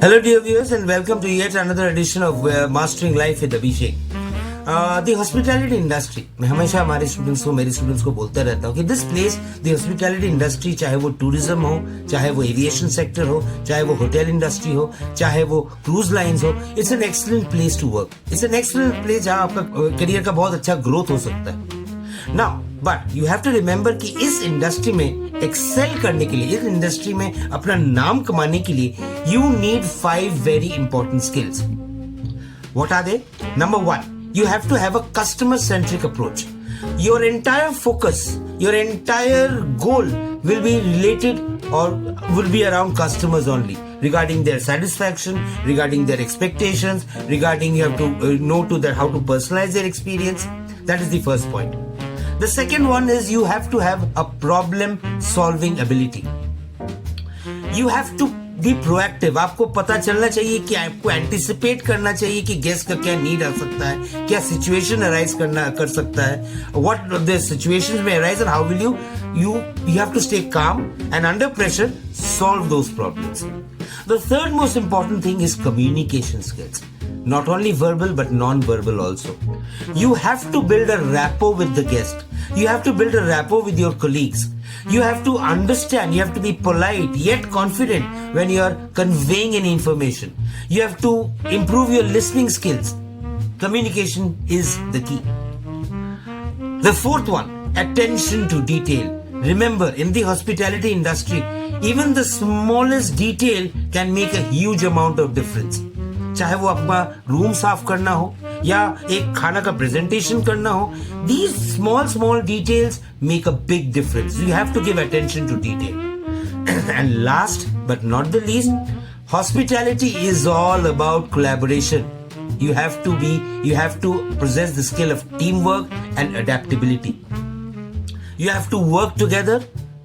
Hello, dear viewers, and welcome to yet another edition of Mastering Life with Abhishek. The hospitality industry, मैं हमेशा हमारे students को मेरे students को बोलता रहता हूँ कि this place the hospitality industry, चाहे वो टूरिज्म हो, चाहे वो एविएशन सेक्टर हो, चाहे वो होटल इंडस्ट्री हो, चाहे वो क्रूज लाइंस हो, it's an excellent place to work. It's an excellent place जहाँ आपका करियर का बहुत अच्छा ग्रोथ हो सकता है. Now but you have to remember कि इस इंडस्ट्री में एक्सेल करने के लिए, इस इंडस्ट्री में अपना नाम कमाने के लिए you need 5 very important skills. What are they? Number 1, you have to have a customer-centric approach. Your entire focus, your entire goal will be related or will be around customers only, regarding their satisfaction, regarding their expectations, regarding you have to know to that how to personalize their experience. That is the first point. The second one is you have to have a problem-solving ability. You have to be proactive. आपको पता चलना चाहिए कि आपको anticipate करना चाहिए कि guest का क्या नीड आ सकता है, क्या सिचुएशन अराइज कर सकता है, व्हाट द सिचुएशंस में arise and how will you have to stay calm and under pressure solve those problems. The third most important thing is communication skills. Not only verbal but non-verbal also. You have to build a rapport with the guest. You have to build a rapport with your colleagues. You have to understand, you have to be polite yet confident when you are conveying any information. You have to improve your listening skills. Communication is the key. The fourth one, attention to detail. Remember, in the hospitality industry, even the smallest detail can make a huge amount of difference. चाहे वो आपका room साफ करना हो या एक खाना का प्रेजेंटेशन करना हो, these small details make a big difference. You have to give attention to detail. And last but not the least, hospitality is all about collaboration. You have to possess the skill of teamwork and adaptability. You have to work together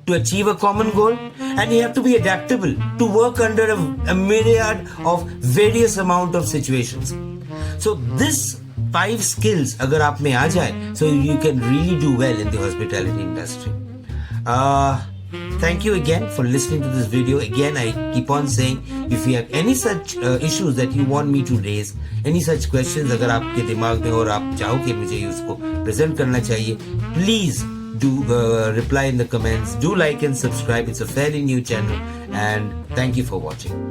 to achieve a common goal, and you have to be adaptable to work under a myriad of various amount of situations. So this 5 skills agar aap mein aa jaye, so you can really do well in the hospitality industry. Thank you again for listening to this video. Again, I keep on saying, if you have any such issues that you want me to raise, any such questions agar aapke dimag mein aur aap chaho ki mujhe usko present karna chahiye, please do reply in the comments. Do like and subscribe. It's a fairly new channel, and thank you for watching.